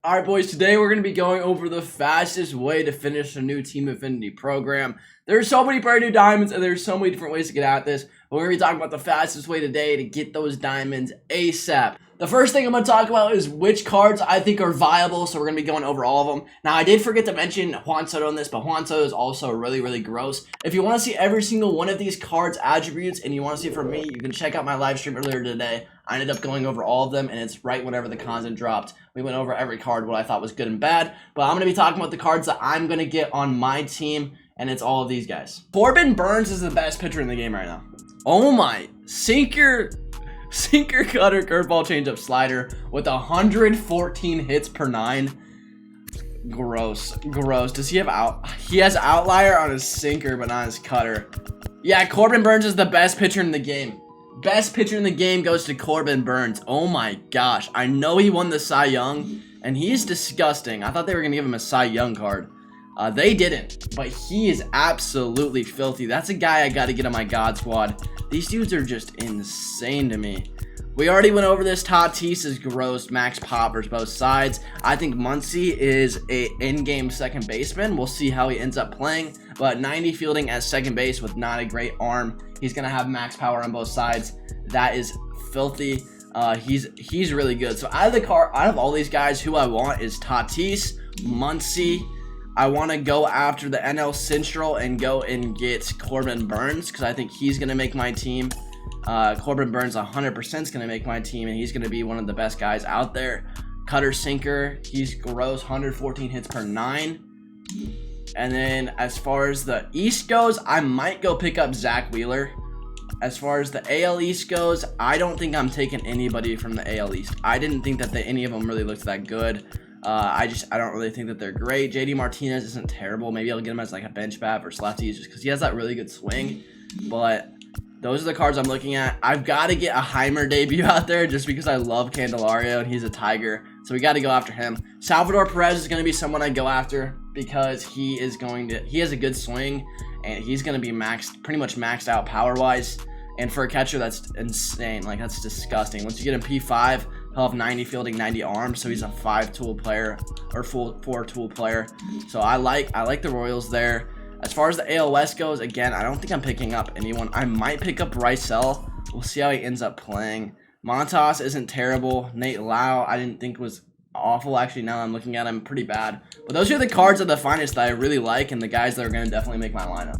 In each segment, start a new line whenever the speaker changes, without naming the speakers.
Alright boys, today we're going to be going over the fastest way to finish a new Team Affinity program. There's so many brand new diamonds and there's so many different ways to get at this. But we're going to be talking about the fastest way today to get those diamonds ASAP. The first thing I'm going to talk about is which cards I think are viable, so we're going to be going over all of them. Now I did forget to mention Juan Soto on this, but Juan Soto is also really gross. If you want to see every single one of these cards' attributes and you want to see it from me, you can check out my live stream earlier today. I ended up going over all of them, and it's right whenever the content dropped. We went over every card, what I thought was good and bad. But I'm going to be talking about the cards that I'm going to get on my team, and it's all of these guys. Corbin Burns is the best pitcher in the game right now. Oh my. Sinker, cutter, curveball, changeup, slider with 114 hits per 9. Gross. Does he have He has outlier on his sinker, but not his cutter. Yeah, Corbin Burns is the best pitcher in the game. Best pitcher in the game goes to Corbin Burns. Oh my gosh. I know he won the Cy Young, and he's disgusting. I thought they were going to give him a Cy Young card. They didn't, but he is absolutely filthy. That's a guy I got to get on my God squad. These dudes are just insane to me. We already went over this. Tatis is gross. Max Poppers both sides. I think Muncy is a in-game second baseman. We'll see how he ends up playing. But 90 fielding at second base with not a great arm. He's going to have max power on both sides. That is filthy. He's really good. So out of all these guys, who I want is Tatis, Muncy. I want to go after the NL Central and go and get Corbin Burns because I think he's going to make my team. Corbin Burns 100% is going to make my team, and he's going to be one of the best guys out there. Cutter, sinker, he's gross, 114 hits per 9. And then as far as the East goes, I might go pick up Zach Wheeler. As far as the AL East goes, I don't think I'm taking anybody from the AL East. I didn't think that any of them really looked that good. I don't really think that they're great. JD Martinez isn't terrible. Maybe I'll get him as like a bench bat versus lefties just because he has that really good swing. But those are the cards I'm looking at. I've got to get a Heimer debut out there just because I love Candelario and he's a Tiger. So we got to go after him. Salvador Perez is going to be someone I go after because he has a good swing and he's going to be pretty much maxed out power-wise. And for a catcher, that's insane. Like, that's disgusting. Once you get him P5, he'll have 90 fielding, 90 arms. So he's a 5-tool player or 4-tool player. So I like the Royals there. As far as the AL West goes, again, I don't think I'm picking up anyone. I might pick up Rysel. We'll see how he ends up playing. Montas isn't terrible. Nate Lau, I didn't think was awful. Actually, now that I'm looking at him, pretty bad. But those are the cards of the finest that I really like and the guys that are going to definitely make my lineup.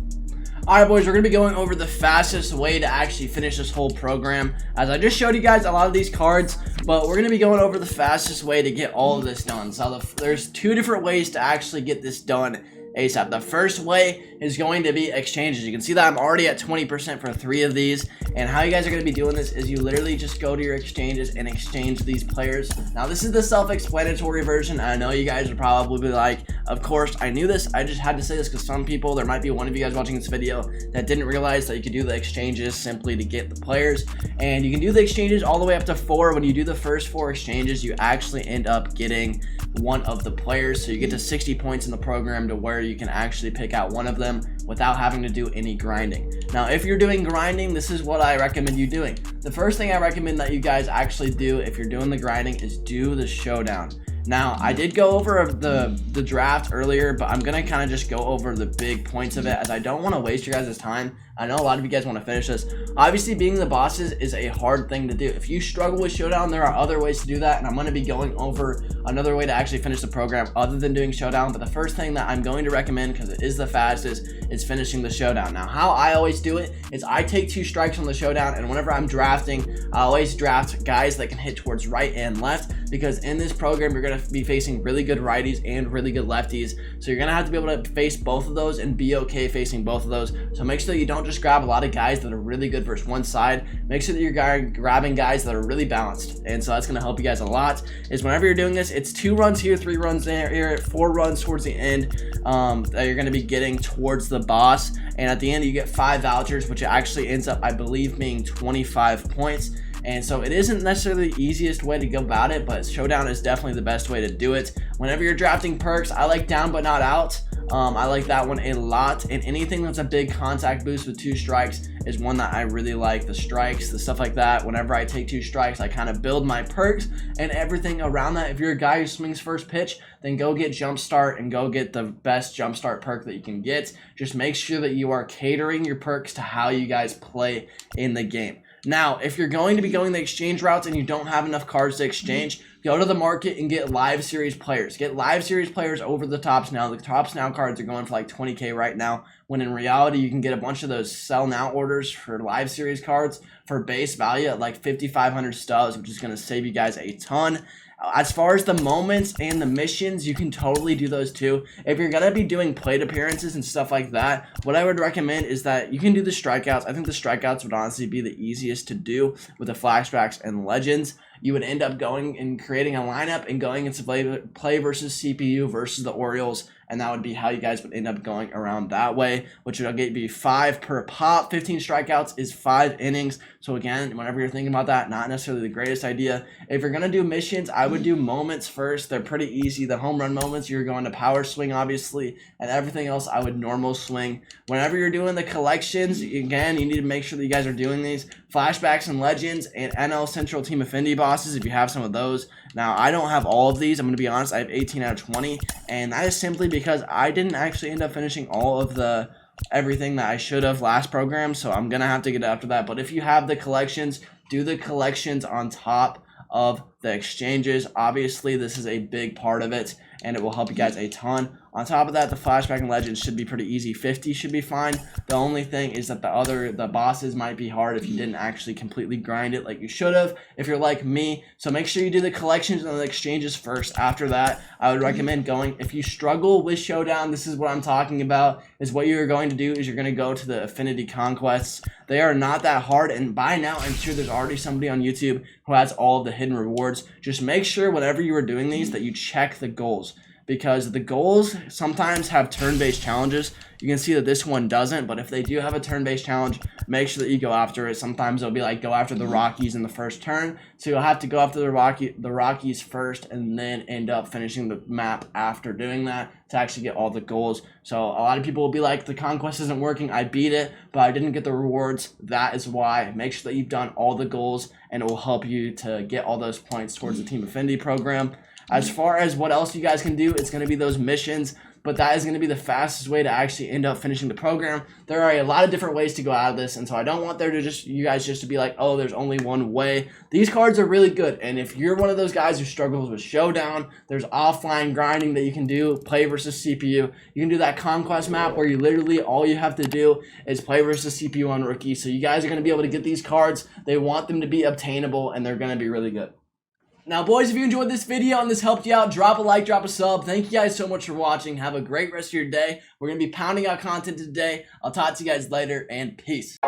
Alright boys, we're going to be going over the fastest way to actually finish this whole program. As I just showed you guys a lot of these cards, but we're going to be going over the fastest way to get all of this done. So there's two different ways to actually get this done ASAP. The first way is going to be exchanges. You can see that I'm already at 20% for 3 of these, and how you guys are going to be doing this is you literally just go to your exchanges and exchange these players. Now this is the self-explanatory version. I know you guys would probably be like, of course I knew this, I just had to say this because some people, there might be one of you guys watching this video that didn't realize that you could do the exchanges simply to get the players, and you can do the exchanges all the way up to 4. When you do the first 4 exchanges, you actually end up getting one of the players, so you get to 60 points in the program to where you can actually pick out one of them without having to do any grinding. Now if you're doing grinding, this is what I recommend you doing. The first thing I recommend that you guys actually do if you're doing the grinding is do the showdown. Now I did go over the draft earlier, but I'm gonna kind of just go over the big points of it as I don't want to waste your guys' time. I know a lot of you guys want to finish this. Obviously, being the bosses is a hard thing to do. If you struggle with Showdown, there are other ways to do that, and I'm going to be going over another way to actually finish the program other than doing Showdown. But the first thing that I'm going to recommend, because it is the fastest, is finishing the Showdown. Now, how I always do it is I take 2 strikes on the Showdown, and whenever I'm drafting, I always draft guys that can hit towards right and left, because in this program, you're going to be facing really good righties and really good lefties. So you're going to have to be able to face both of those and be okay facing both of those. So make sure that you don't just grab a lot of guys that are really good versus one side. Make sure that you're grabbing guys that are really balanced, and so that's going to help you guys a lot. Is whenever you're doing this, it's 2 runs here, 3 runs there, 4 runs towards the end that you're going to be getting towards the boss, and at the end you get 5 vouchers, which actually ends up, I believe, being 25 points. And so it isn't necessarily the easiest way to go about it, but Showdown is definitely the best way to do it. Whenever you're drafting perks, I like down but not out. I like that one a lot, and anything that's a big contact boost with 2 strikes is one that I really like. The strikes, the stuff like that, whenever I take 2 strikes, I kind of build my perks and everything around that. If you're a guy who swings first pitch, then go get jump start and go get the best jump start perk that you can get. Just make sure that you are catering your perks to how you guys play in the game. Now, if you're going to be going the exchange routes and you don't have enough cards to exchange, go to the market and get live series players. Get live series players over the tops now. The tops now cards are going for like 20K right now, when in reality you can get a bunch of those sell now orders for live series cards for base value at like 5,500 stubs, which is going to save you guys a ton. As far as the moments and the missions, you can totally do those too. If you're going to be doing plate appearances and stuff like that, what I would recommend is that you can do the strikeouts. I think the strikeouts would honestly be the easiest to do with the flashbacks and legends. You would end up going and creating a lineup and going into play versus CPU versus the Orioles, and that would be how you guys would end up going around that way, which would be 5 per pop. 15 strikeouts is 5 innings. So again, whenever you're thinking about that, not necessarily the greatest idea. If you're going to do missions, I would do moments first. They're pretty easy. The home run moments, you're going to power swing, obviously, and everything else, I would normal swing. Whenever you're doing the collections, again, you need to make sure that you guys are doing these flashbacks and legends and NL Central Team Affinity bosses if you have some of those. Now, I don't have all of these. I'm going to be honest. I have 18 out of 20, and that is simply because I didn't actually end up finishing all of the everything that I should have last program, so I'm going to have to get after that. But if you have the collections, do the collections on top of the exchanges. Obviously, this is a big part of it, and it will help you guys a ton. On top of that, the flashback and legends should be pretty easy. 50 should be fine. The only thing is that the bosses might be hard if you didn't actually completely grind it like you should have, if you're like me. So make sure you do the collections and the exchanges first. After that, I would recommend going, if you struggle with Showdown, this is what I'm talking about, is what you're going to do is you're going to go to the Affinity conquests. They are not that hard, and by now I'm sure there's already somebody on YouTube who has all of the hidden rewards. Just make sure whenever you are doing these that you check the goals, because the goals sometimes have turn-based challenges. You can see that this one doesn't, but if they do have a turn-based challenge, make sure that you go after it. Sometimes it'll be like go after the Rockies in the first turn, so you'll have to go after the Rockies first and then end up finishing the map after doing that to actually get all the goals. So a lot of people will be like, the conquest isn't working, I beat it, but I didn't get the rewards. That is why. Make sure that you've done all the goals, and it will help you to get all those points towards the Team Affinity program. As far as what else you guys can do, it's going to be those missions, but that is going to be the fastest way to actually end up finishing the program. There are a lot of different ways to go out of this, and so I don't want you guys just to be like, oh, there's only one way. These cards are really good, and if you're one of those guys who struggles with Showdown, there's offline grinding that you can do, play versus CPU. You can do that conquest map where you literally, all you have to do is play versus CPU on rookie. So you guys are going to be able to get these cards. They want them to be obtainable, and they're going to be really good. Now, boys, if you enjoyed this video and this helped you out, drop a like, drop a sub. Thank you guys so much for watching. Have a great rest of your day. We're going to be pounding out content today. I'll talk to you guys later, and peace.